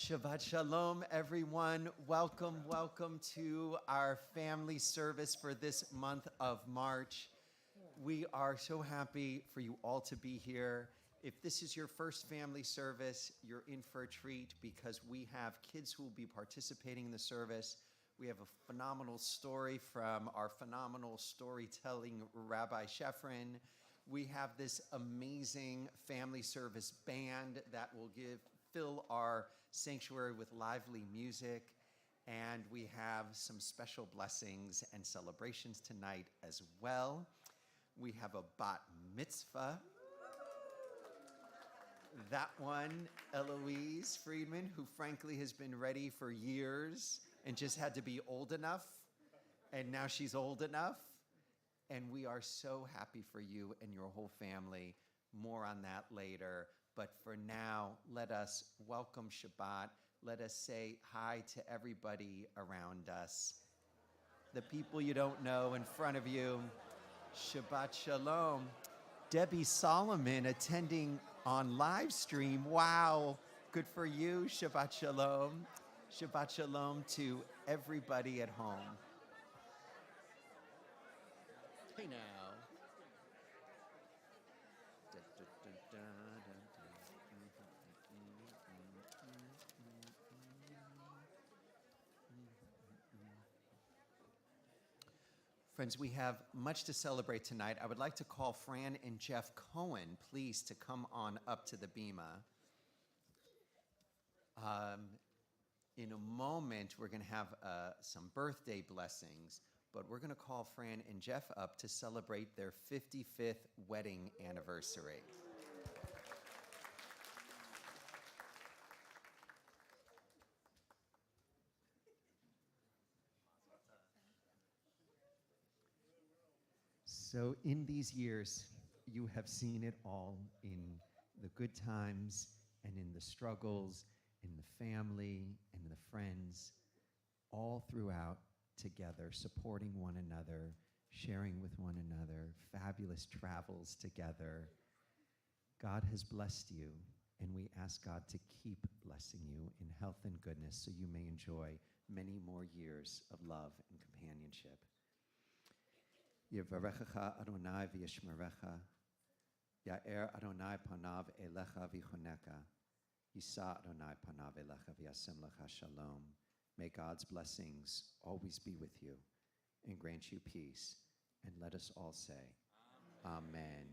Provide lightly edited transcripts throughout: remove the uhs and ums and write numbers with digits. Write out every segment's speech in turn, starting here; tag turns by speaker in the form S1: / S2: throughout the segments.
S1: Shabbat Shalom, everyone. Welcome to our family service for this month of March. We are so happy for you all to be here. If this is your first family service, you're in for a treat because we have kids who will be participating in the service. We have a phenomenal story from our phenomenal storytelling Rabbi Shefrin. We have this amazing family service band that will fill our sanctuary with lively music. And we have some special blessings and celebrations tonight as well. We have a bat mitzvah. That one, Eloise Friedman, who frankly has been ready for years and just had to be old enough. And now she's old enough. And we are so happy for you and your whole family. More on that later. But for now, let us welcome Shabbat. Let us say hi to everybody around us. The people you don't know in front of you. Shabbat Shalom. Debbie Solomon attending on live stream. Wow. Good for you. Shabbat Shalom. Shabbat Shalom to everybody at home. Hey now. Friends, we have much to celebrate tonight. I would like to call Fran and Jeff Cohen, please, to come on up to the bima. In a moment, we're going to have some birthday blessings, but we're going to call Fran and Jeff up to celebrate their 55th wedding anniversary. So in these years, you have seen it all in the good times and in the struggles, in the family and the friends, all throughout together, supporting one another, sharing with one another, fabulous travels together. God has blessed you, and we ask God to keep blessing you in health and goodness so you may enjoy many more years of love and companionship. Yevarechecha Adonai v'yishmerecha, Ya'er Adonai panav elecha v'choneka, Yisa Adonai panav elecha v'yasem lecha shalom. May God's blessings always be with you and grant you peace. And let us all say, Amen.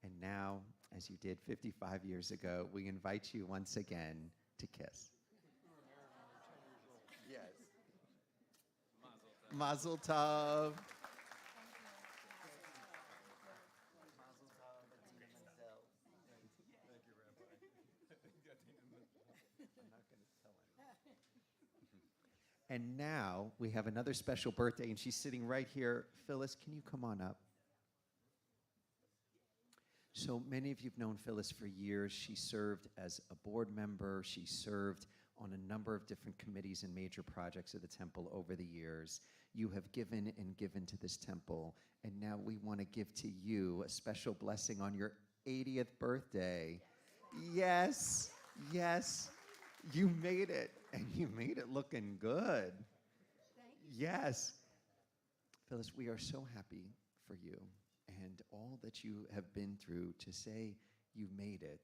S1: And now, as you did 55 years ago, we invite you once again to kiss. Yes. Mazel tov. And now we have another special birthday, and she's sitting right here. Phyllis, can you come on up? So many of you have known Phyllis for years. She served as a board member. She served on a number of different committees and major projects of the temple over the years. You have given and given to this temple, and now we want to give to you a special blessing on your 80th birthday. Yes, yes. You made it, and you made it looking good.
S2: Thank you.
S1: Yes. Phyllis, we are so happy for you and all that you have been through. To say you made it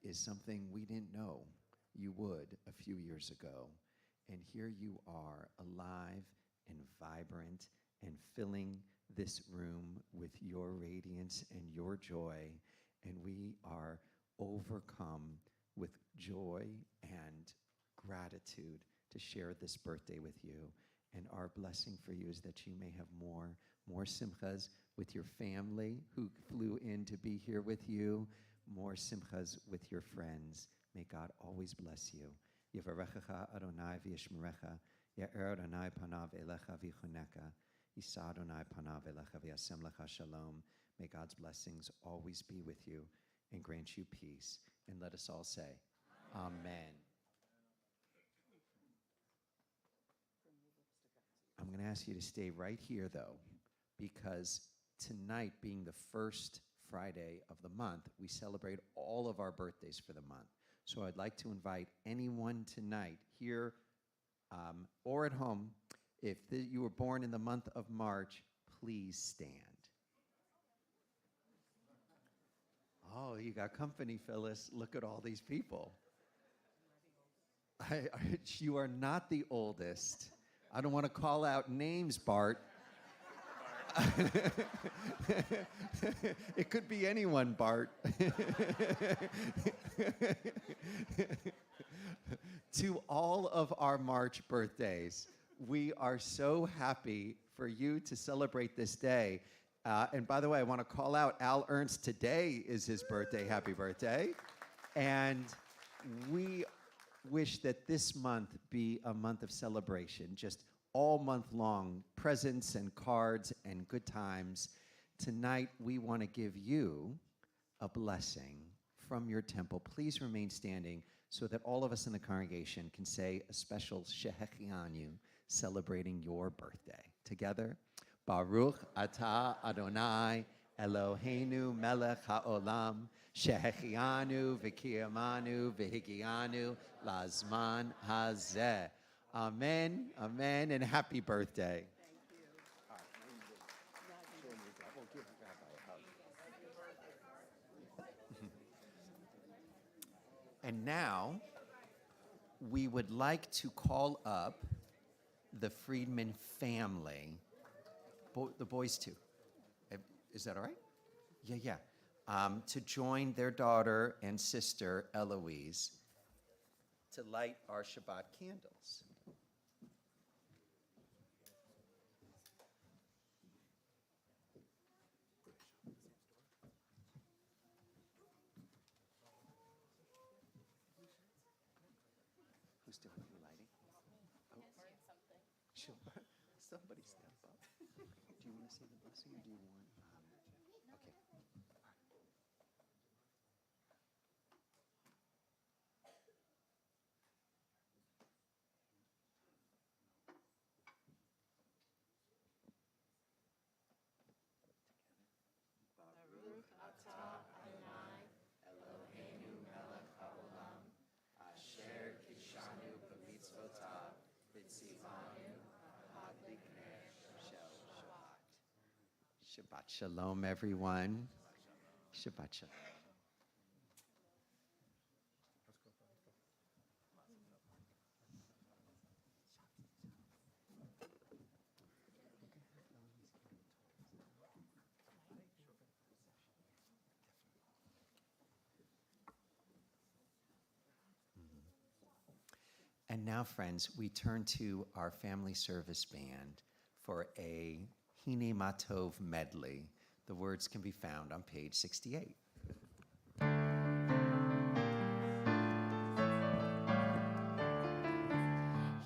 S1: is something we didn't know you would a few years ago. And here you are, alive and vibrant and filling this room with your radiance and your joy. And we are overcome with joy and gratitude to share this birthday with you. And our blessing for you is that you may have more simchas with your family who flew in to be here with you, more simchas with your friends. May God always bless you. Yevarechecha Adonai v'yishmerecha, Ya'er Adonai panav elecha v'choneka, Yisa Adonai panav elecha v'yasem lecha shalom. May God's blessings always be with you and grant you peace. And let us all say, Amen. I'm going to ask you to stay right here, though, because tonight being the first Friday of the month, we celebrate all of our birthdays for the month. So I'd like to invite anyone tonight here or at home, if you were born in the month of March, please stand. Oh, you got company, Phyllis. Look at all these people. You are not the oldest. I don't want to call out names, Bart. It could be anyone, Bart. To all of our March birthdays, we are so happy for you to celebrate this day. And by the way, I want to call out Al Ernst. Today is his birthday. Happy birthday. And we wish that this month be a month of celebration, just all month long, presents and cards and good times. Tonight, we want to give you a blessing from your temple. Please remain standing so that all of us in the congregation can say a special Shehechianu, celebrating your birthday. Together, Baruch atah Adonai Eloheinu melech haolam, shehechianu v'kiyamanu v'higianu lazman hazeh. Amen, amen, and happy birthday. And now, we would like to call up the Friedman family, the boys too. Is that all right? Yeah. To join their daughter and sister, Eloise, to light our Shabbat candles. Who's doing the lighting? Oh, sure. Somebody step up. Do you want to say the blessing or do you want? Okay. Baruch atah Adonai Eloheinu melech haolam asher kishanu b'mitzvotav v'tzivanu ad liknei shel Shabbat. Shabbat shalom, everyone. Shabbat shalom. And now, friends, we turn to our family service band for a Hine Matov medley. The words can be found on page 68.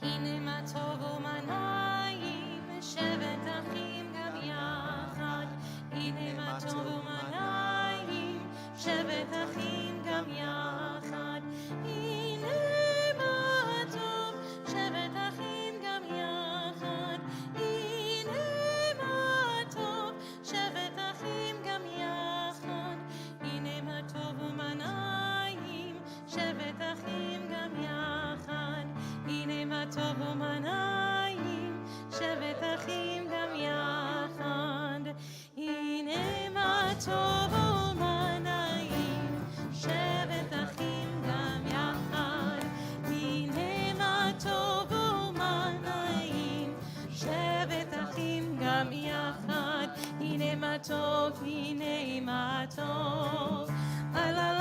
S2: הנה מה טוב ומנעים, שבת אחים גם יחד. הנה מה טוב ומנעים, שבת אחים גם יחד. הנה מה טוב, שבת אחים גם יחד. הנה מה טוב, שבת אחים גם יחד. הנה מה טוב ומנעים, שבת אחים גם יחד. הנה מה טוב ומנעים, שבת אחים גם יחד. הנה מה טוב ומנעים, שבת אחים גם יחד. הנה מה טוב ומנעים, שבת אחים גם יחד. הנה מה טוב, הנה מה טוב. לה לה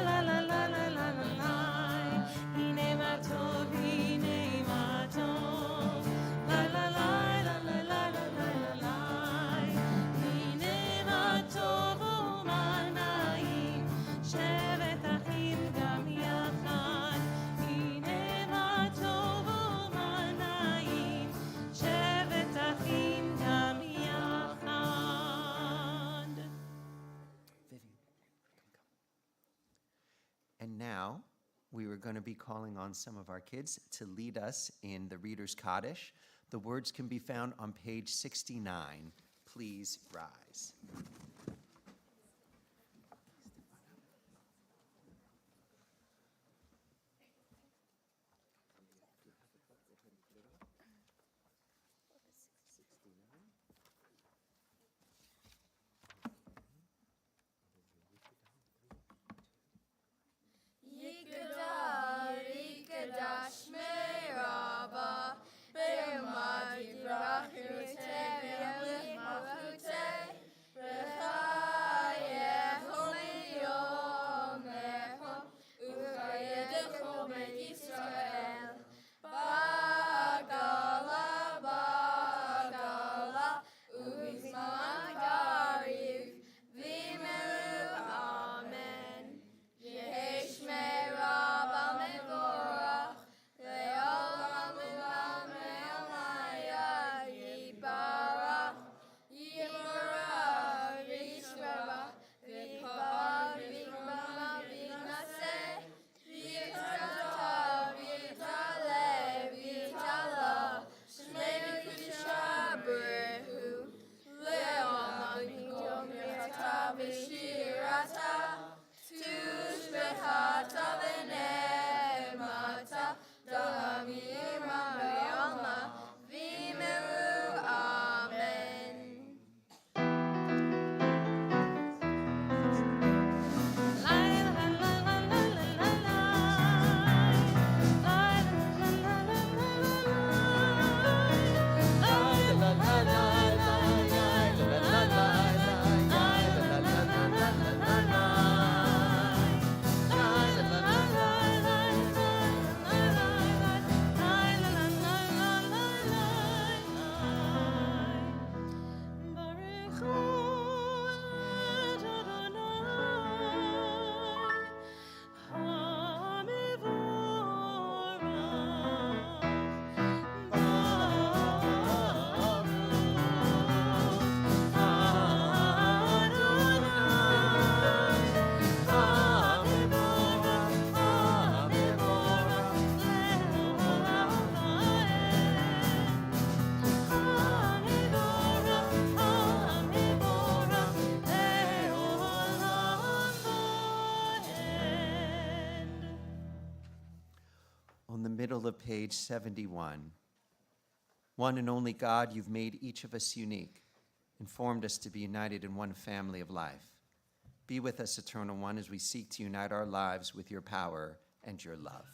S2: לה לה לה לה לה לה לה. הנה מה טוב, הנה מה טוב. לה לה לה לה לה לה לה לה לה. הנה מה טוב ומנעים, שבת אחים גם יחד. הנה מה טוב ומנעים, שבת אחים גם יחד.
S1: And now, we were going to be calling on some of our kids to lead us in the Reader's Kaddish. The words can be found on page 69. Please rise. On the middle of page 71. One and only God, you've made each of us unique and formed us to be united in one family of life. Be with us, Eternal One, as we seek to unite our lives with your power and your love.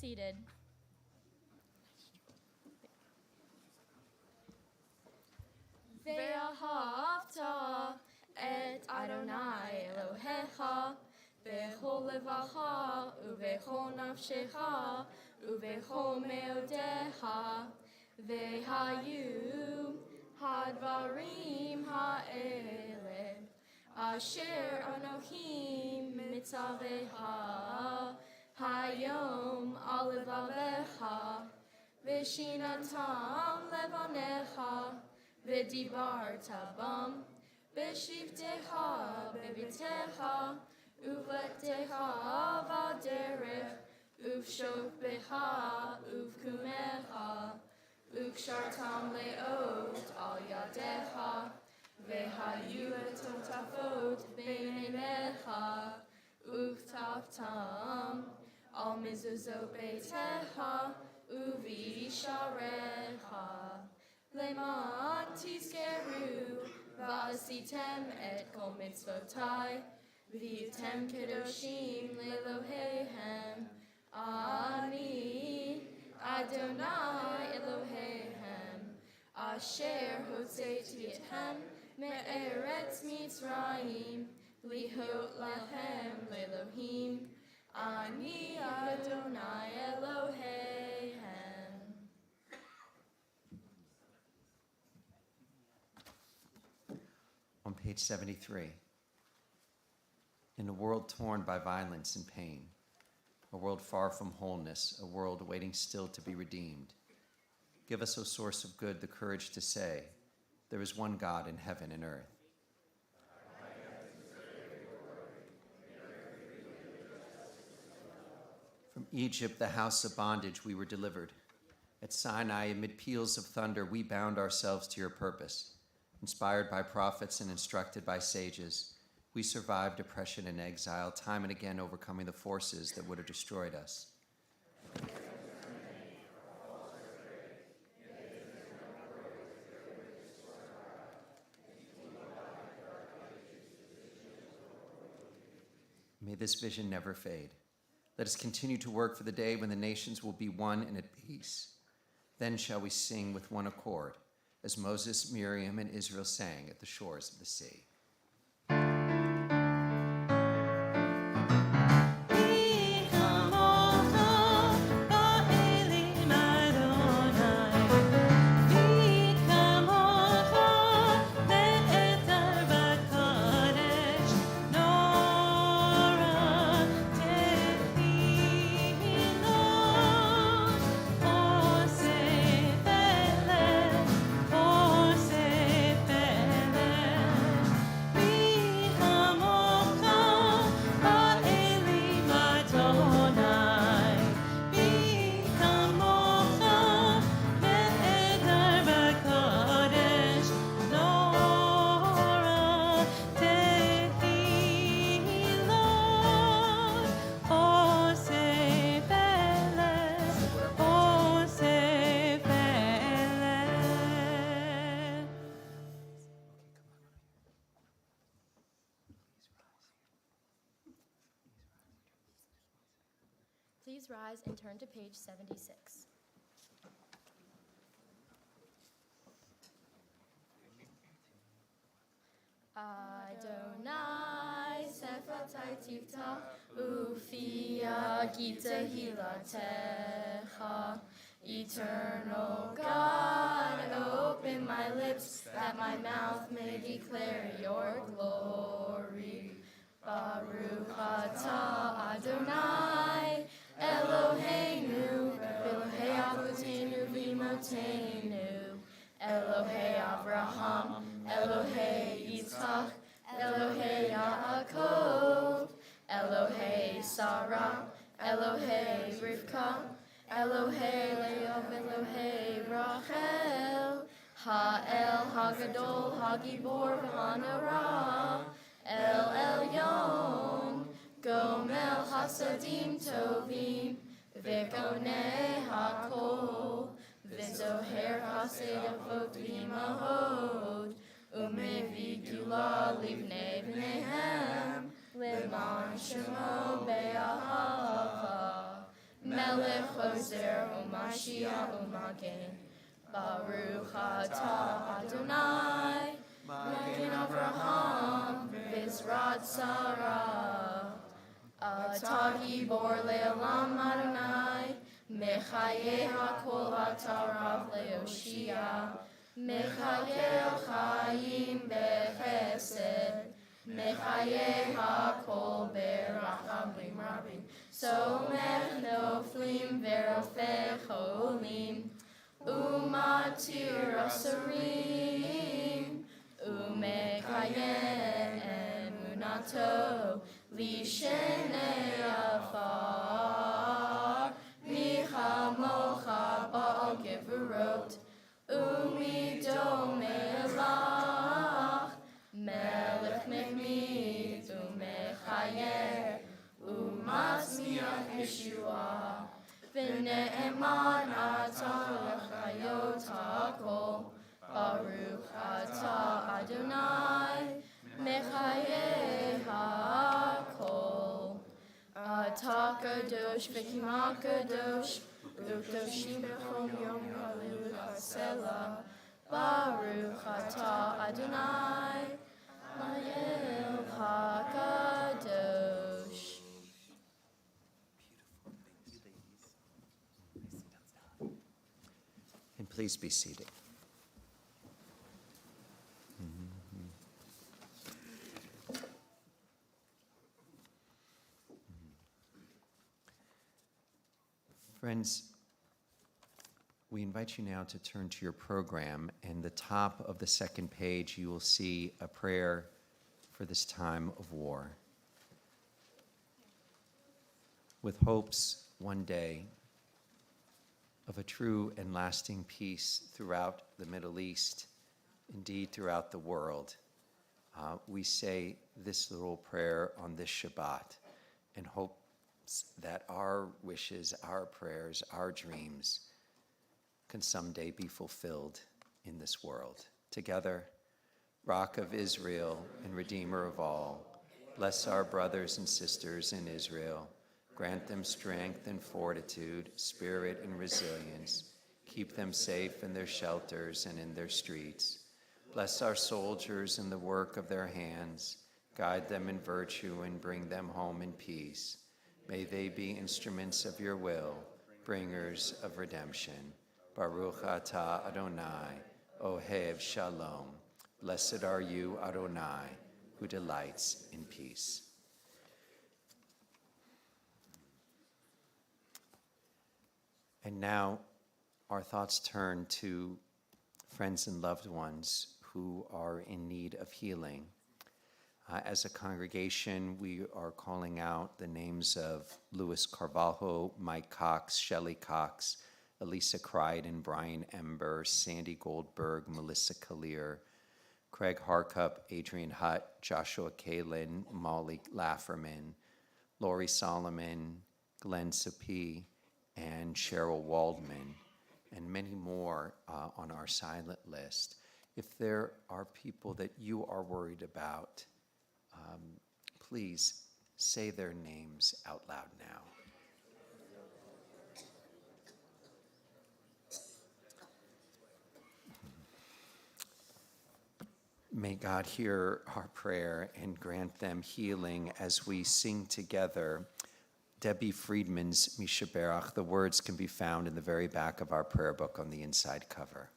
S2: Seated. ואהבת את אדוני אלוהיך בכל לבבך ובכל נפשך ובכל מאודיך והיו הדברים האלה אשר אנוכי מצווך היום על לבביך ושינתם לבניך ודיברת בם בשבתך בביתך ובלכתך בדרך ובשוכבך ובקומך וקשרתם לאות על ידיך והיו תותפות בין עיניך וכתבתם על מזוזות ביתך ובשעריך למען תזכרו ועשיתם את כל מצוותי והייתם קדושים לאלוהיהם אני אדוני אלוהיהם אשר הוצאתי אתכם מארץ מצרים להיות לכם לאלוהים אני אדוני אלוהיהם.
S1: On page 73. In a world torn by violence and pain, a world far from wholeness, a world waiting still to be redeemed, give us, O source of good, the courage to say, there is one God in heaven and earth. From Egypt, the house of bondage, we were delivered. At Sinai, amid peals of thunder, we bound ourselves to your purpose. Inspired by prophets and instructed by sages, we survived oppression and exile, time and again overcoming the forces that would have destroyed us. May this vision never fade. Let us continue to work for the day when the nations will be one and at peace. Then shall we sing with one accord, as Moses, Miriam, and Israel sang at the shores of the sea.
S2: Please rise and turn to page 76. Adonai sefatai tifta ufia gita hilatecha. Eternal God, open my lips that my mouth may declare your glory. Baruch atah Adonai Eloheinu, Elohei Avotenu v'Imotenu, Elohei Avraham, Elohei Yitzchak, Elohei Yaakov, Elohei Sarah, Elohei Rivka, Elohei Leov, Elohei Rachel, Ha'el Hagadol, Hagibor v'Hanara, El Elyon, Gomel Hasadim Tovim, V'Konei Hakol, V'Zoher Hased Avot V'Imahod, Umevi Gula Livnei B'neihem, Leman Shemo Be'ahava, Melech Hoser U'Mashiach U'Magen, Baruch atah Adonai, Magen Avraham, V'Zrat Sarah. Atah Gibor le'olam Adonai, Mechaye hakol atarav le'oshia, Mechaye chayim bechesed, Mechaye hakol berachamim rabim, Somech noflim verofech olim, Umatir asarim, Umekayem emunato, Lishenei afar, Michamocha ba'al gevurot, Umido melach, Melech mechmit, Umechayer, Umasmiach Yeshua, V'ne'eman atah l'chayot ha'kol, Baruch atah Adonai, Mechaye ha'kol. Atah kadosh v'kima kadosh, U'kadoshim b'chol yom ha'leluya selah. Baruch atah Adonai, Mayel ha'kadosh.
S1: And please be seated. Friends, we invite you now to turn to your program, and the top of the second page you will see a prayer for this time of war. With hopes one day of a true and lasting peace throughout the Middle East, indeed throughout the world, we say this little prayer on this Shabbat and hope that our wishes, our prayers, our dreams can someday be fulfilled in this world. Together, Rock of Israel and Redeemer of all, bless our brothers and sisters in Israel. Grant them strength and fortitude, spirit and resilience. Keep them safe in their shelters and in their streets. Bless our soldiers in the work of their hands. Guide them in virtue and bring them home in peace. May they be instruments of your will, bringers of redemption. Baruch atah Adonai, Ohev Shalom. Blessed are you, Adonai, who delights in peace. And now our thoughts turn to friends and loved ones who are in need of healing. As a congregation, we are calling out the names of Louis Carvalho, Mike Cox, Shelley Cox, Elisa Crichton, Brian Ember, Sandy Goldberg, Melissa Kalir, Craig Harkup, Adrian Hutt, Joshua Kalin, Molly Lafferman, Lori Solomon, Glenn Sapee, and Cheryl Waldman, and many more on our silent list. If there are people that you are worried about, please say their names out loud now. May God hear our prayer and grant them healing as we sing together Debbie Friedman's Misha Berach. The words can be found in the very back of our prayer book on the inside cover.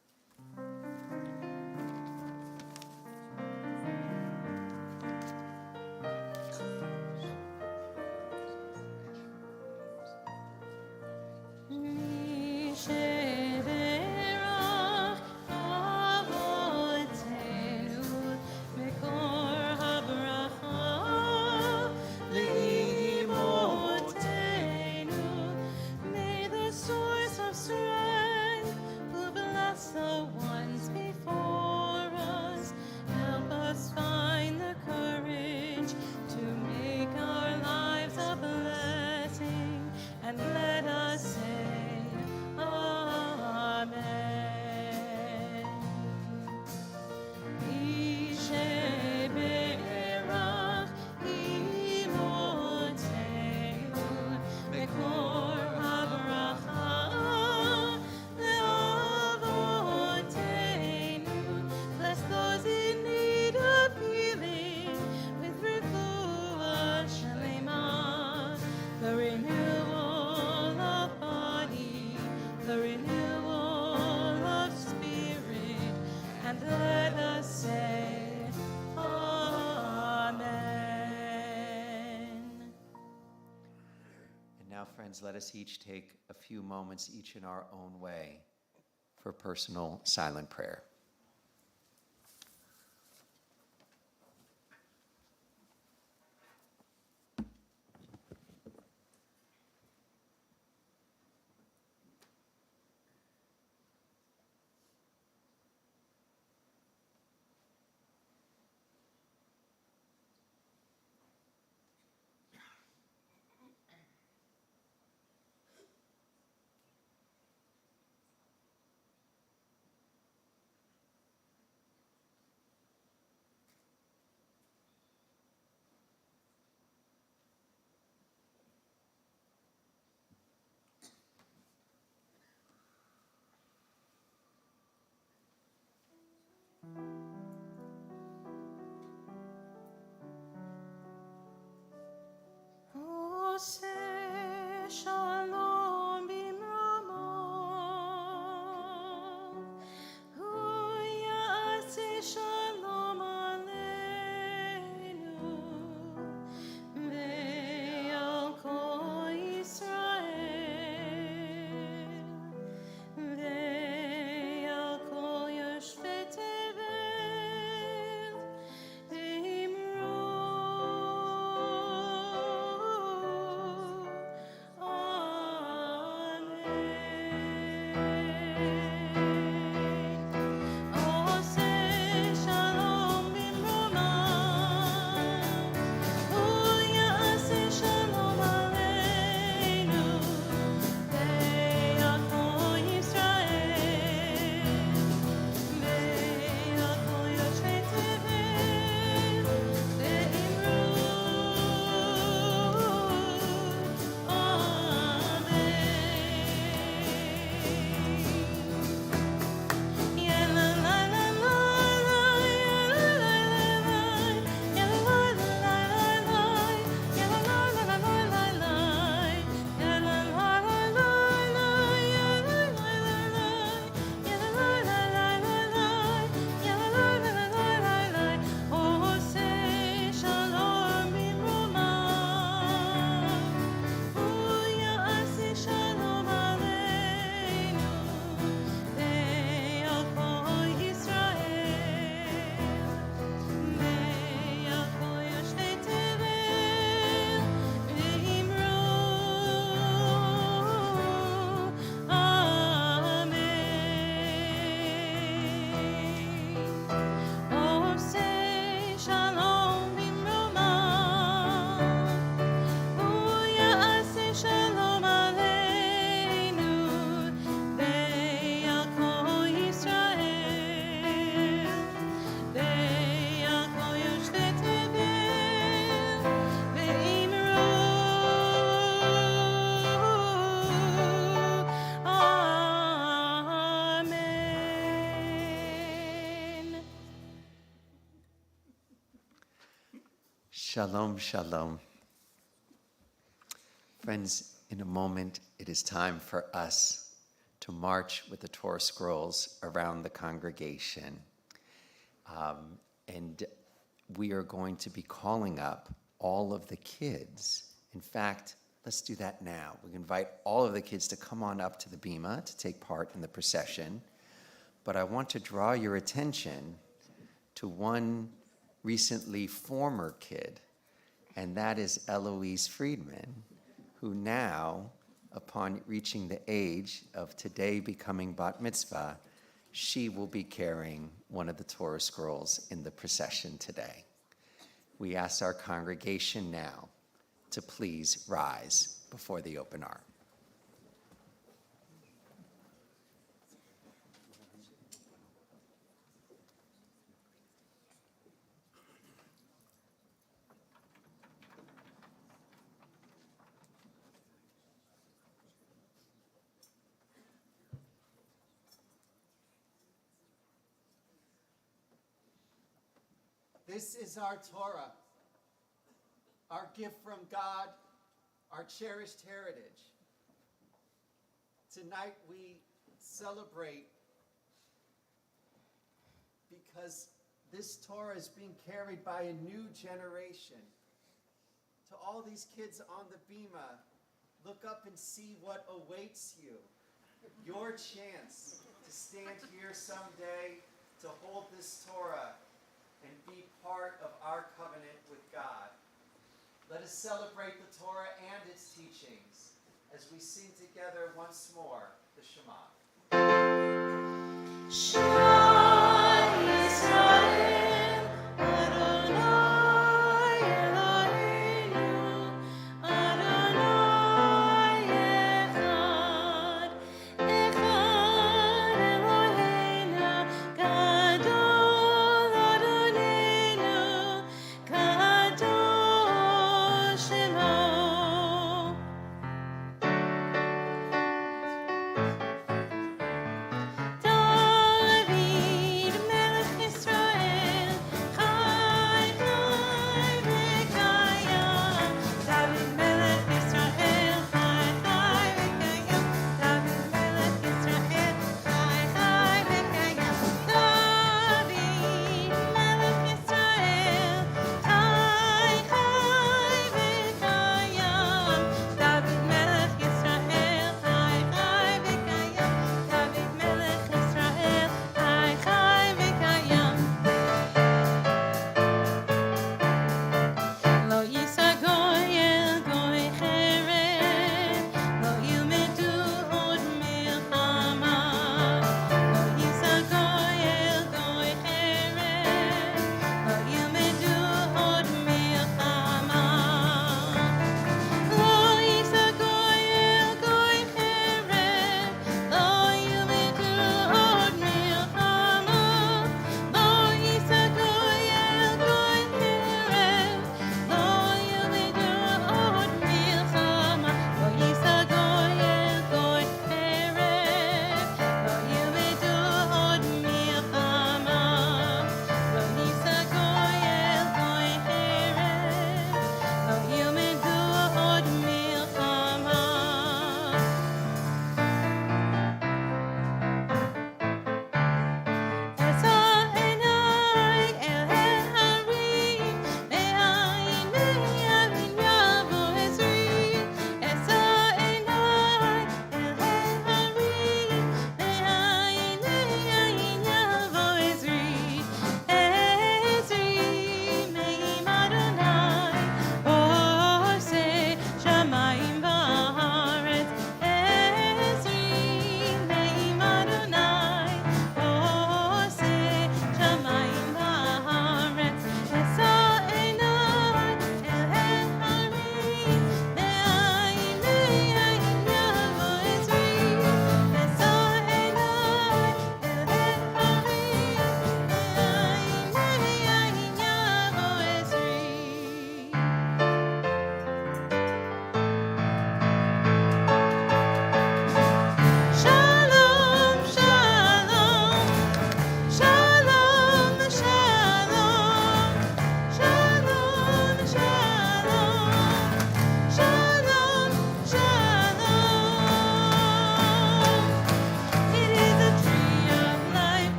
S1: Friends, let us each take a few moments, each in our own way, for personal silent prayer. Shalom, shalom. Friends, in a moment, it is time for us to march with the Torah scrolls around the congregation. And we are going to be calling up all of the kids. In fact, let's do that now. We invite all of the kids to come on up to the bima to take part in the procession. But I want to draw your attention to one recently former kid, and that is Eloise Friedman, who now, upon reaching the age of today becoming bat mitzvah, she will be carrying one of the Torah scrolls in the procession today. We ask our congregation now to please rise before the open arm.
S3: This is our Torah, our gift from God, our cherished heritage. Tonight we celebrate because this Torah is being carried by a new generation. To all these kids on the bima, look up and see what awaits you. Your chance to stand here someday to hold this Torah and be part of our covenant with God. Let us celebrate the Torah and its teachings as we sing together once more the Shema.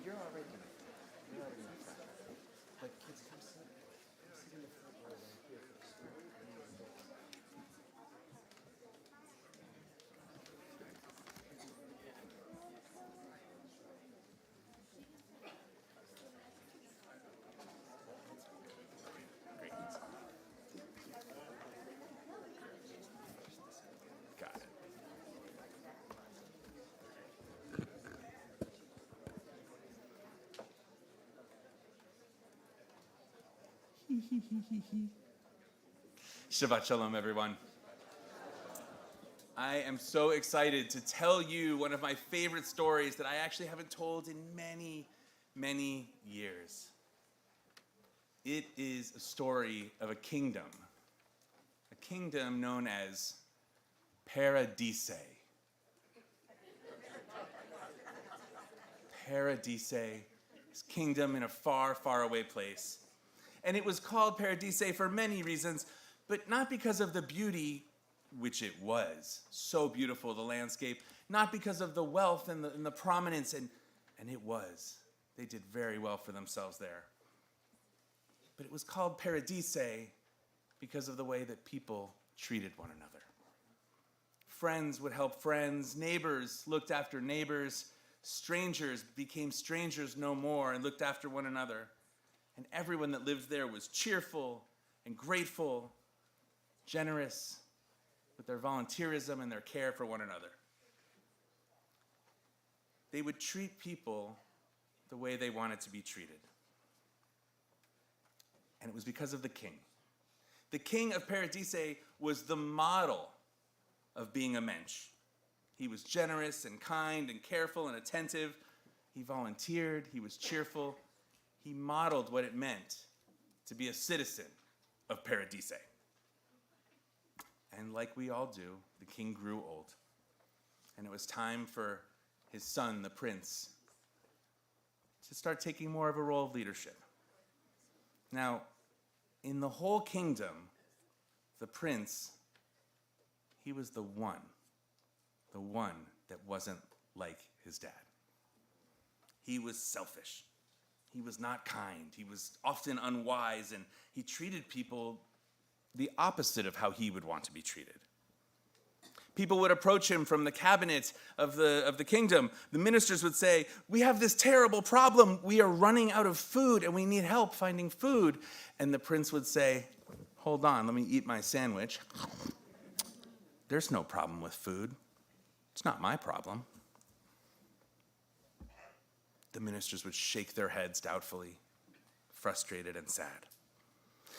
S3: you're already in the front. You're already in the front. But kids, come sit. Come sit in the front row right here first.
S4: Got it. Shabbat Shalom, everyone. I am so excited to tell you one of my favorite stories that I actually haven't told in many, many years. It is a story of a kingdom known as Paradise. Paradise, this kingdom in a far, far away place. And it was called Paradise for many reasons, but not because of the beauty, which it was, so beautiful, the landscape, not because of the wealth and the prominence, and it was. They did very well for themselves there. But it was called Paradise because of the way that people treated one another. Friends would help friends, neighbors looked after neighbors, strangers became strangers no more and looked after one another. And everyone that lived there was cheerful and grateful, generous with their volunteerism and their care for one another. They would treat people the way they wanted to be treated. And it was because of the king. The king of Paradise was the model of being a mensch. He was generous and kind and careful and attentive. He volunteered. He was cheerful. He modeled what it meant to be a citizen of Paradise. And like we all do, the king grew old. And it was time for his son, the prince, to start taking more of a role of leadership. Now, in the whole kingdom, the prince, he was the one that wasn't like his dad. He was selfish. He was not kind. He was often unwise, and he treated people the opposite of how he would want to be treated. People would approach him from the cabinet of the kingdom. The ministers would say, "We have this terrible problem. We are running out of food, and we need help finding food." And the prince would say, "Hold on, let me eat my sandwich. There's no problem with food. It's not my problem." The ministers would shake their heads doubtfully, frustrated and sad.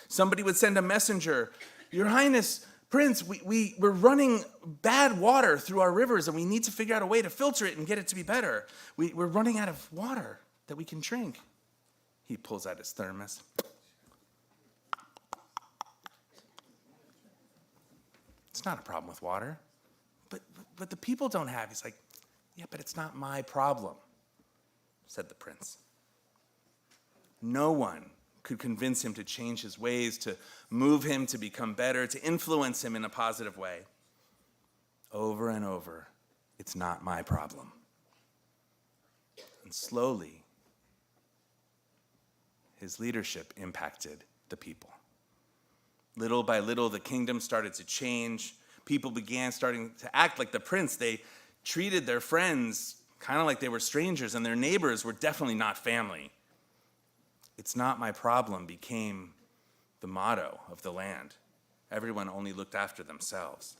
S4: Somebody would send a messenger, "Your Highness, Prince, we're running bad water through our rivers, and we need to figure out a way to filter it and get it to be better. We're running out of water that we can drink." He pulls out his thermos. "It's not a problem with water, but the people don't have." He's like, "Yeah, but it's not my problem," said the prince. No one could convince him to change his ways, to move him to become better, to influence him in a positive way. Over and over, "It's not my problem." And slowly, his leadership impacted the people. Little by little, the kingdom started to change. People began starting to act like the prince. They treated their friends kind of like they were strangers, and their neighbors were definitely not family. "It's not my problem" became the motto of the land. Everyone only looked after themselves,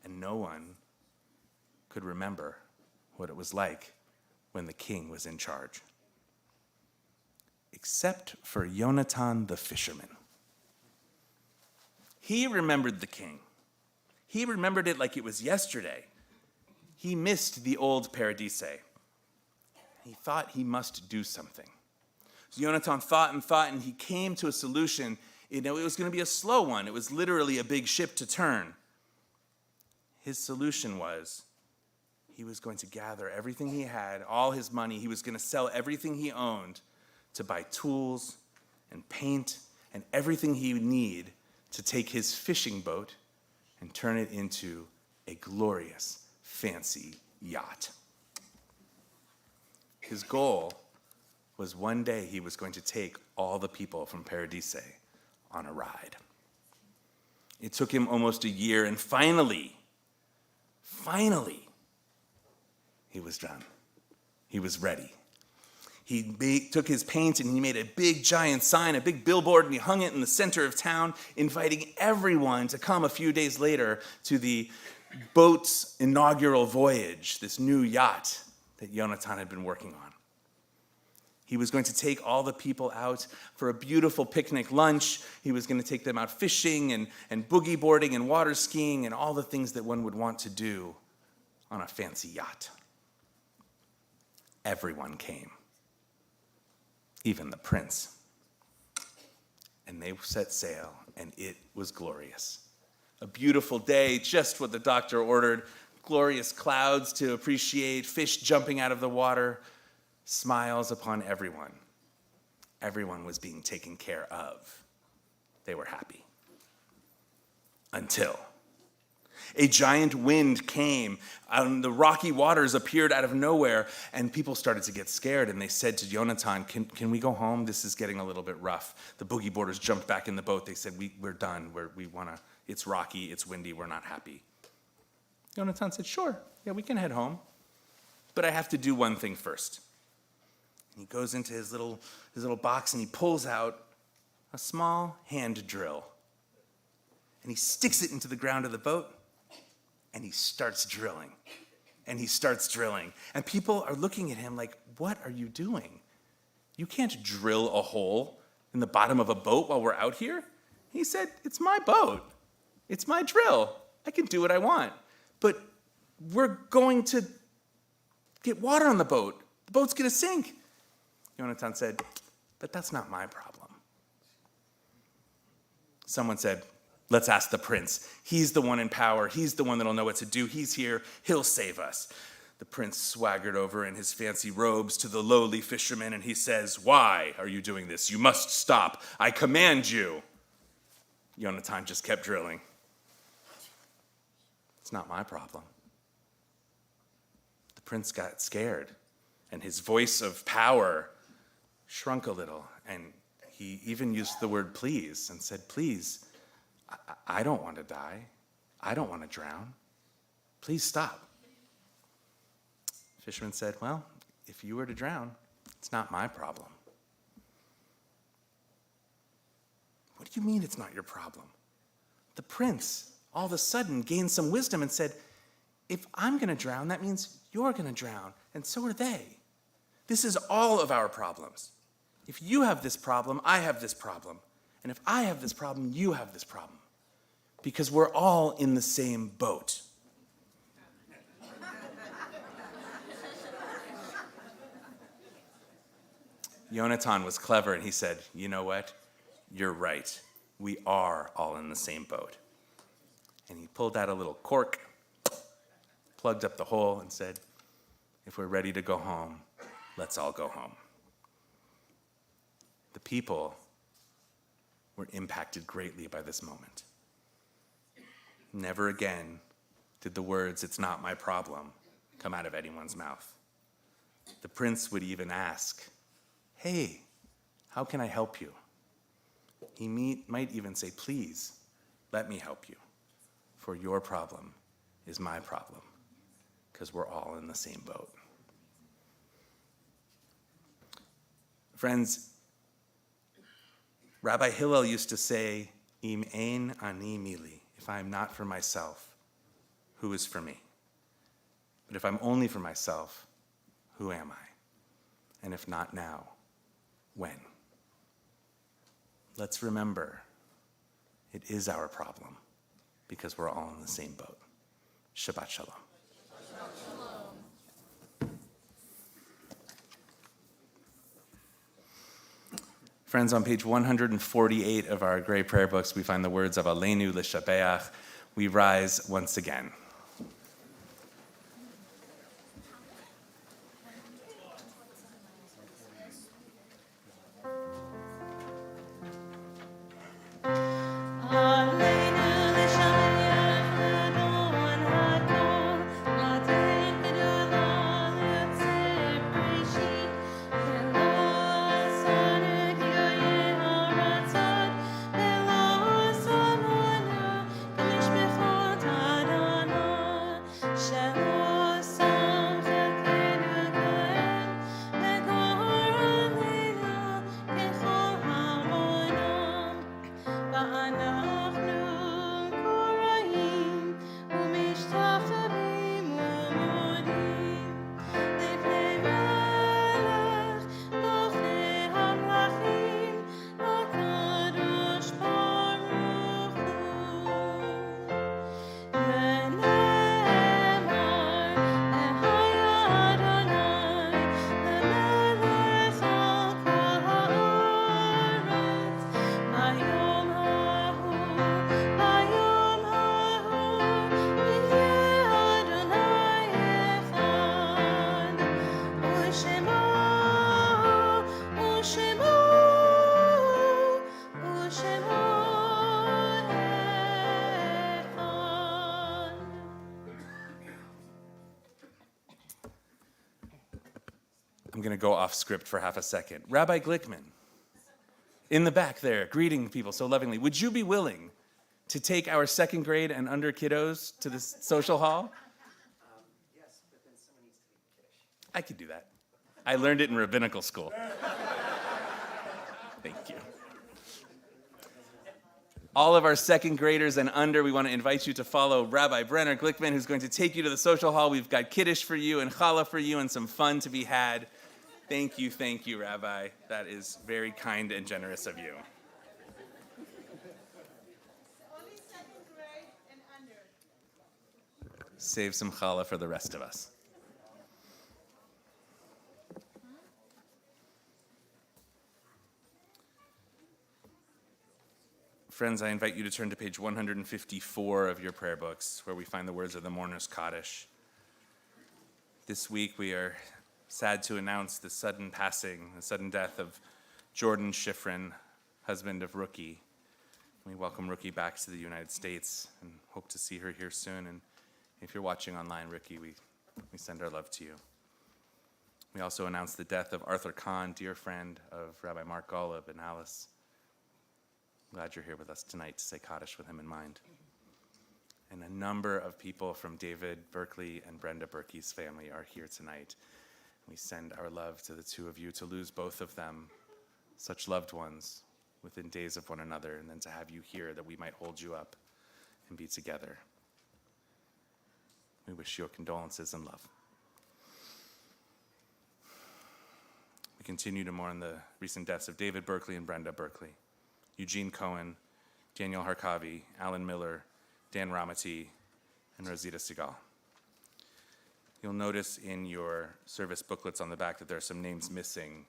S4: and no one could remember what it was like when the king was in charge. Except for Yonatan the fisherman. He remembered the king. He remembered it like it was yesterday. He missed the old Paradise. He thought he must do something. So Yonatan thought, and he came to a solution. It was going to be a slow one. It was literally a big ship to turn. His solution was he was going to gather everything he had, all his money. He was going to sell everything he owned to buy tools and paint and everything he would need to take his fishing boat and turn it into a glorious, fancy yacht. His goal was one day he was going to take all the people from Paradise on a ride. It took him almost a year, and finally, he was done. He was ready. He took his paint and he made a big giant sign, a big billboard, and he hung it in the center of town, inviting everyone to come a few days later to the boat's inaugural voyage, this new yacht that Yonatan had been working on. He was going to take all the people out for a beautiful picnic lunch. He was going to take them out fishing and boogie boarding and water skiing and all the things that one would want to do on a fancy yacht. Everyone came, even the prince. And they set sail, and it was glorious. A beautiful day, just what the doctor ordered. Glorious clouds to appreciate, fish jumping out of the water, smiles upon everyone. Everyone was being taken care of. They were happy. Until a giant wind came, and the rocky waters appeared out of nowhere, and people started to get scared, and they said to Yonatan, can we go home? This is getting a little bit rough. The boogie boarders jumped back in the boat. They said, we're done. It's rocky, it's windy, we're not happy. Yonatan said, sure, yeah, we can head home, but I have to do one thing first. And he goes into his little box and he pulls out a small hand drill. And he sticks it into the ground of the boat and he starts drilling. And he starts drilling. And people are looking at him like, what are you doing? You can't drill a hole in the bottom of a boat while we're out here. He said, it's my boat. It's my drill. I can do what I want. But we're going to get water on the boat. The boat's going to sink. Yonatan said, but that's not my problem. Someone said, let's ask the prince. He's the one in power. He's the one that'll know what to do. He's here. He'll save us. The prince swaggered over in his fancy robes to the lowly fisherman, and he says, why are you doing this? You must stop. I command you. Yonatan just kept drilling. It's not my problem. The prince got scared, and his voice of power shrunk a little, and he even used the word please and said, please, I don't want to die. I don't want to drown. Please stop. The fisherman said, well, if you were to drown, it's not my problem. What do you mean it's not your problem? The prince all of a sudden gained some wisdom and said, if I'm going to drown, that means you're going to drown, and so are they. This is all of our problems. If you have this problem, I have this problem. And if I have this problem, you have this problem. Because we're all in the same boat. Yonatan was clever, and he said, you know what? You're right. We are all in the same boat. And he pulled out a little cork, plugged up the hole, and said, if we're ready to go home, let's all go home. The people were impacted greatly by this moment. Never again did the words, it's not my problem, come out of anyone's mouth. The prince would even ask, hey, how can I help you? He might even say, please, let me help you, for your problem is my problem, because we're all in the same boat. Friends, Rabbi Hillel used to say, Im ein ani mili, if I am not for myself, who is for me? But if I'm only for myself, who am I? And if not now, when? Let's remember, it is our problem, because we're all in the same boat. Shabbat Shalom. Friends, on page 148 of our gray prayer books, we find the words of Aleinu L'Shabeach. We rise once again.
S2: Lord
S4: I'm going to go off script for half a second. Rabbi Glickman, in the back there, greeting people so lovingly. Would you be willing to take our second grade and under kiddos to the social hall?
S3: Yes, but then someone needs to be Kiddush.
S4: I could do that. I learned it in rabbinical school. Thank you. All of our second graders and under, we want to invite you to follow Rabbi Brenner Glickman, who's going to take you to the social hall. We've got Kiddush for you and challah for you and some fun to be had. Thank you, Rabbi. That is very kind and generous of you.
S5: Only second grade and under.
S4: Save some challah for the rest of us. Friends, I invite you to turn to page 154 of your prayer books, where we find the words of the Mourner's Kaddish. This week we are sad to announce the sudden death of Jordan Schifrin, husband of Rookie. We welcome Rookie back to the United States and hope to see her here soon. And if you're watching online, Rookie, we send our love to you. We also announce the death of Arthur Kahn, dear friend of Rabbi Mark Golub and Alice. Glad you're here with us tonight to say Kaddish with him in mind. And a number of people from David Berkeley and Brenda Berkey's family are here tonight. We send our love to the two of you. To lose both of them, such loved ones, within days of one another, and then to have you here that we might hold you up and be together. We wish you condolences and love. We continue to mourn the recent deaths of David Berkeley and Brenda Berkeley, Eugene Cohen, Daniel Harkavi, Alan Miller, Dan Ramati, and Rosita Segal. You'll notice in your service booklets on the back that there are some names missing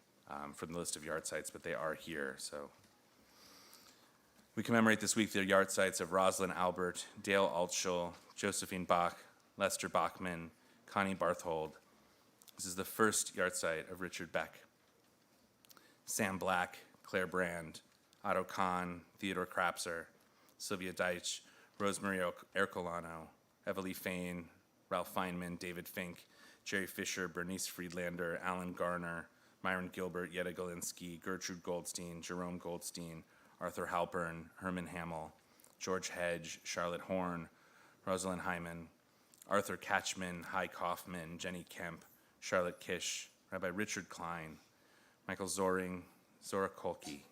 S4: from the list of yard sites, but they are here. So we commemorate this week the yard sites of Rosalind Albert, Dale Altschul, Josephine Bach, Lester Bachman, Connie Barthold. This is the first yard site of Richard Beck, Sam Black, Claire Brand, Otto Kahn, Theodore Krapser, Sylvia Deitch, Rosemary Ercolano, Evalie Fain, Ralph Feynman, David Fink, Jerry Fisher, Bernice Friedlander, Alan Garner, Myron Gilbert, Yetta Galinsky, Gertrude Goldstein, Jerome Goldstein, Arthur Halpern, Herman Hamill, George Hedge, Charlotte Horn, Rosalind Hyman, Arthur Catchman, Hy Kaufman, Jenny Kemp, Charlotte Kish, Rabbi Richard Klein, Michael Zoring, Zora Kolke,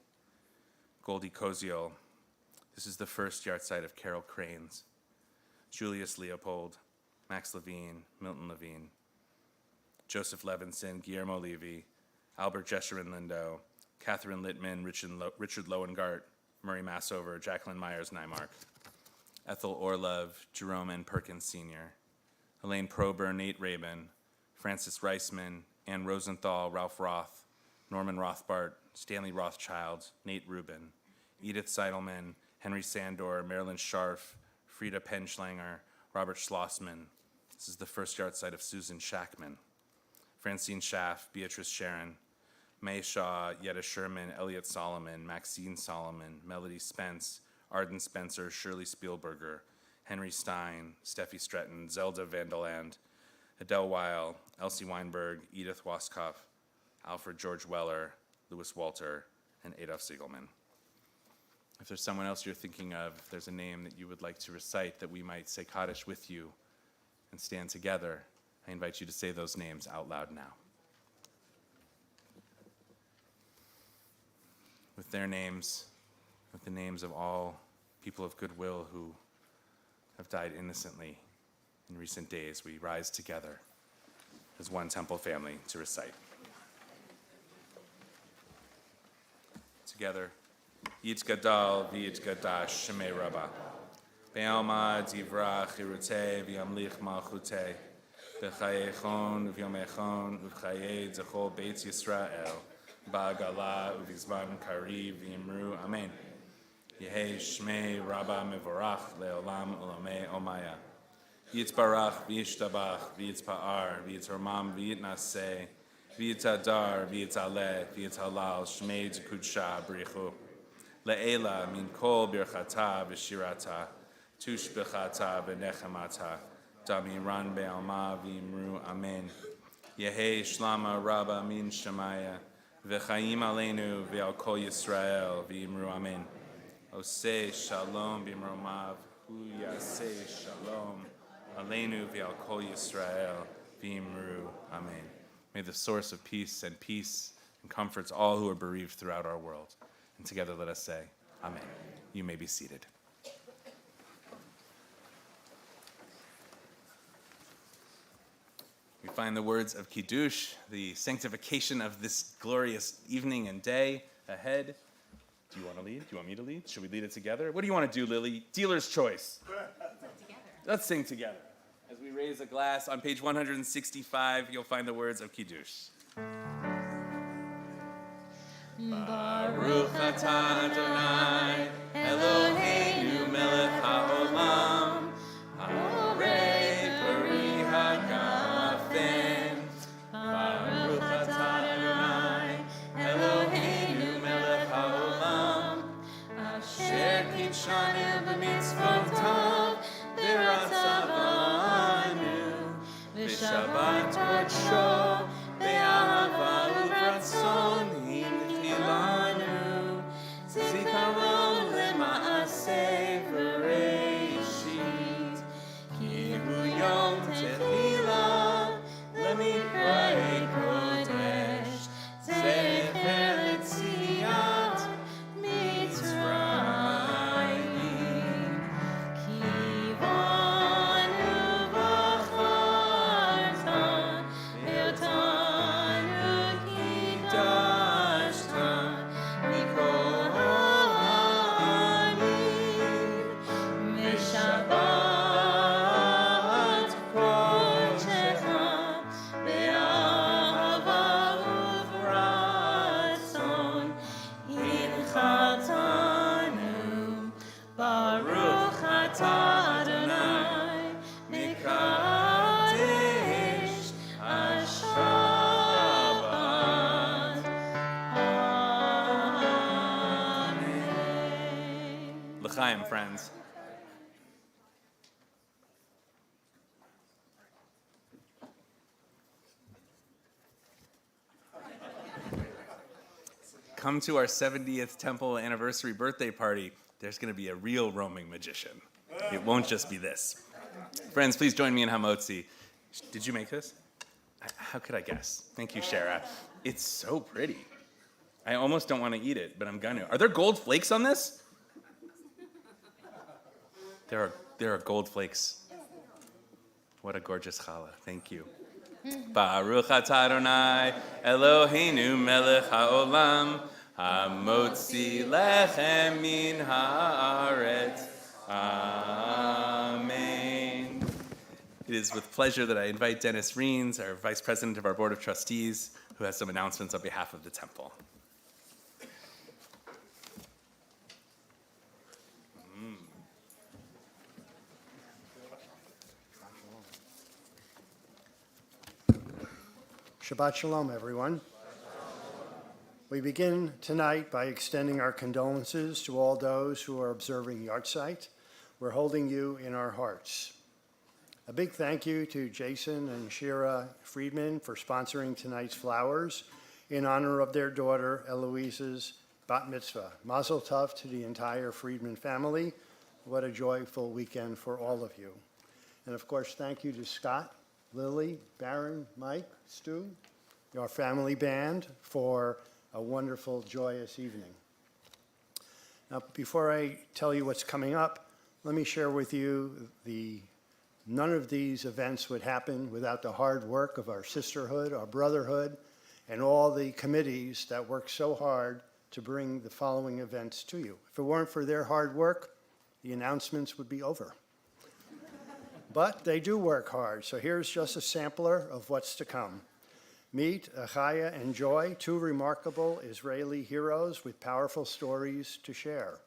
S4: Goldie Koziel. This is the first yard site of Carol Cranes, Julius Leopold, Max Levine, Milton Levine, Joseph Levinson, Guillermo Levy, Albert Jesherin Lindo, Catherine Littman, Richard Lowengart, Murray Massover, Jacqueline Myers Nymark, Ethel Orlove, Jerome N. Perkins Sr., Elaine Prober, Nate Rabin, Francis Reisman, Ann Rosenthal, Ralph Roth, Norman Rothbart, Stanley Rothschild, Nate Rubin, Edith Seidelman, Henry Sandor, Marilyn Scharf, Frida Penschlanger, Robert Schlossman. This is the first yard site of Susan Shackman, Francine Schaff, Beatrice Sharon, May Shaw, Yetta Sherman, Elliot Solomon, Maxine Solomon, Melody Spence, Arden Spencer, Shirley Spielberger, Henry Stein, Steffi Stretton, Zelda Vandeland, Adele Weil, Elsie Weinberg, Edith Waskoff, Alfred George Weller, Louis Walter, and Adolf Siegelman. If there's someone else you're thinking of, if there's a name that you would like to recite that we might say Kaddish with you and stand together, I invite you to say those names out loud now. With their names, with the names of all people of goodwill who have died innocently in recent days, we rise together as one temple family to recite. Together, Yitz Gadal v'Yitz Gadash Shemei Rabbah. Be'alma divrach irutei v'yamlich malchutei. B'chayechon v'yomechon v'chayei zechol Beitz Yisrael. Ba'agala uv'zman kariv v'yimru Amen. Yehei Shmei Rabbah mevorach le'olam olamei omaya. Yitz barach v'yishtabach v'yitz pa'ar v'yitz romam v'yitnaseh. V'yitzadar, v'yitzaleh, v'yitzhalal, shmei t'kudsha b'richu. Le'ela min kol birchata v'shirata, tush b'chata v'nechemata, damiran be'alma v'imru amen. Yehi Shlama Rabba Min Shemaya, V'chaim Aleinu V'al Kol Yisrael V'imru Amen. Oseh Shalom B'imromav, Hu Yaseh Shalom Aleinu V'al Kol Yisrael V'imru Amen. May the source of peace and comforts all who are bereaved throughout our world. And together let us say, Amen. You may be seated. We find the words of Kiddush, the sanctification of this glorious evening and day ahead. Do you want to lead? Do you want me to lead? Should we lead it together? What do you want to do, Lily? Dealer's choice. Let's sing together. As we raise a glass on page 165, you'll find the words of Kiddush. Baruch atah Adonai, Eloheinu melech haolam, harei pari hagafen. Baruch atah Adonai, Eloheinu melech haolam, asher kitshanu b'mitzvotav, v'ratzavanu, v'shabbat kodsho, v'ahava uvratzon. Zikaron lema'aseh v'reishit, ki hu yom tefillah lemikra kodesh, zecher letziat Mitzrayim. Ki banu v'charta v'yotanu kidashta mikol L'chaim, friends. Come to our 70th temple anniversary birthday party. There's going to be a real roaming magician. It won't just be this. Friends, please join me in Hamotzi. Did you make this? How could I guess? Thank you, Shara. It's so pretty. I almost don't want to eat it, but I'm going to. Are there gold flakes on this? There are gold flakes. What a gorgeous challah. Thank you. Baruch atah Adonai, Eloheinu melech haolam, hamotzi lechem min haaretz. Amen. It is with pleasure that I invite Dennis Reens, our Vice President of our Board of Trustees, who has some announcements on behalf of the temple.
S6: Shabbat Shalom, everyone. We begin tonight by extending our condolences to all those who are observing Yahrzeit. We're holding you in our hearts. A big thank you to Jason and Shira Friedman for sponsoring tonight's flowers in honor of their daughter Eloise's bat mitzvah. Mazel tov to the entire Friedman family. What a joyful weekend for all of you. And of course, thank you to Scott, Lily, Baron, Mike, Stu, your family band for a wonderful, joyous evening. Now, before I tell you what's coming up, let me share with you none of these events would happen without the hard work of our sisterhood, our brotherhood, and all the committees that work so hard to bring the following events to you. If it weren't for their hard work, the announcements would be over. But they do work hard, so here's just a sampler of what's to come. Meet Achaya and Joy, two remarkable Israeli heroes with powerful stories to share.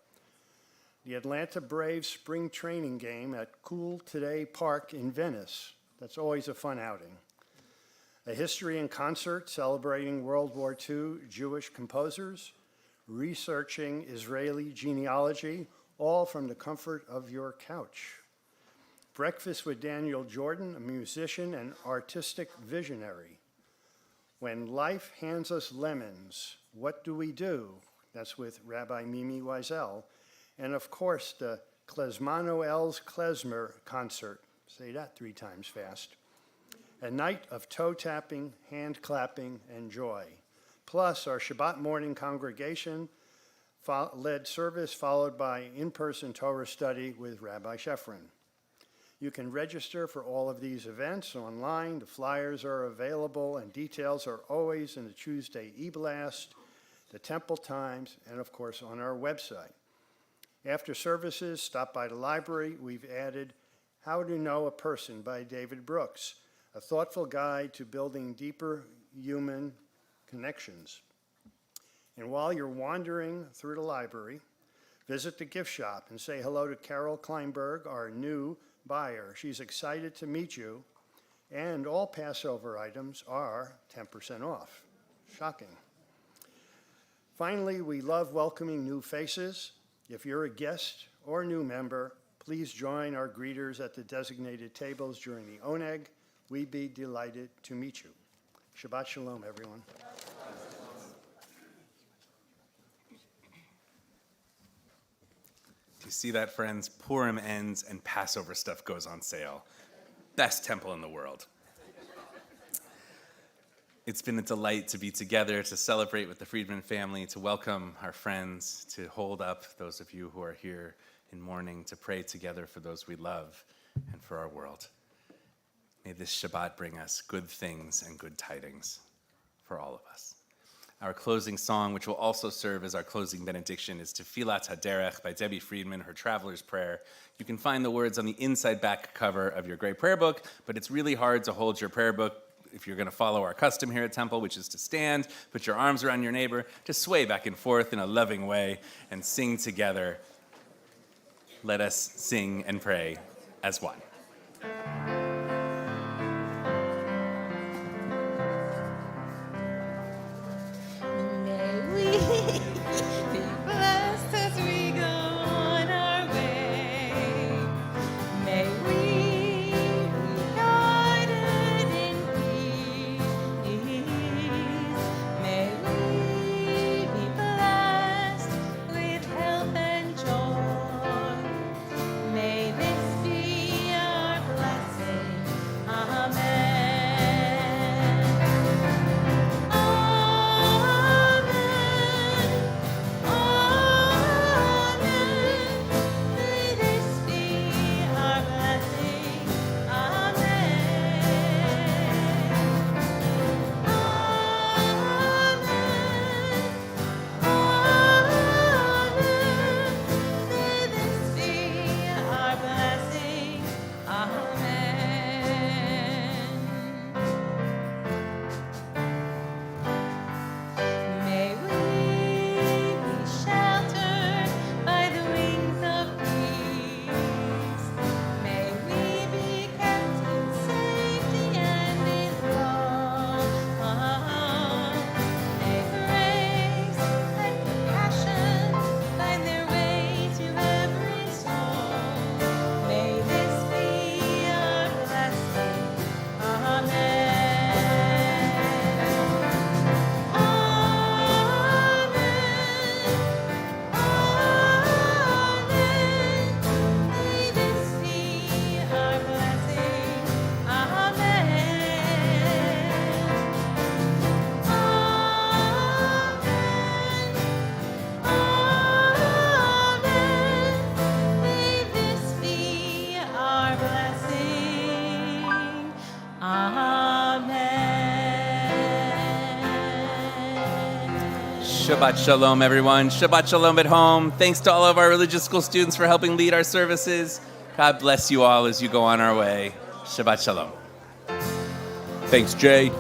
S6: The Atlanta Braves spring training game at Cool Today Park in Venice. That's always a fun outing. A history in concert celebrating World War II Jewish composers, researching Israeli genealogy, all from the comfort of your couch. Breakfast with Daniel Jordan, a musician and artistic visionary. When life hands us lemons, what do we do? That's with Rabbi Mimi Wiesel. And of course, the Emanu-El's klezmer concert. Say that 3 times fast. A night of toe tapping, hand clapping, and joy. Plus our Shabbat morning congregation led service followed by in-person Torah study with Rabbi Shefrin. You can register for all of these events online. The flyers are available and details are always in the Tuesday e-blast, the temple times, and of course on our website. After services, stop by the library. We've added How to Know a Person by David Brooks, a thoughtful guide to building deeper human connections. And while you're wandering through the library, visit the gift shop and say hello to Carol Kleinberg, our new buyer. She's excited to meet you, and all Passover items are 10% off. Shocking. Finally, we love welcoming new faces. If you're a guest or new member, please join our greeters at the designated tables during the oneg. We'd be delighted to meet you. Shabbat Shalom, everyone.
S4: Do you see that, friends? Purim ends and Passover stuff goes on sale. Best temple in the world. It's been a delight to be together, to celebrate with the Friedman family, to welcome our friends, to hold up those of you who are here in mourning, to pray together for those we love and for our world. May this Shabbat bring us good things and good tidings for all of us. Our closing song, which will also serve as our closing benediction, is Tefillat HaDerech by Debbie Friedman, her Traveler's Prayer. You can find the words on the inside back cover of your gray prayer book, but it's really hard to hold your prayer book if you're going to follow our custom here at Temple, which is to stand, put your arms around your neighbor, just sway back and forth in a loving way, and sing together. Let us sing and pray as one.
S2: May we be blessed as we go on our way. May we be guided in peace. May we be blessed with health and joy. May this be our blessing. Amen. May we be sheltered by the wings of peace. May we be kept in safety and in love. May grace and compassion find their way to every soul. May this be our blessing. Amen. May this be our blessing. May this be our blessing.
S4: Shabbat Shalom, everyone. Shabbat Shalom at home. Thanks to all of our religious school students for helping lead our services. God bless you all as you go on our way. Shabbat Shalom. Thanks, Jay.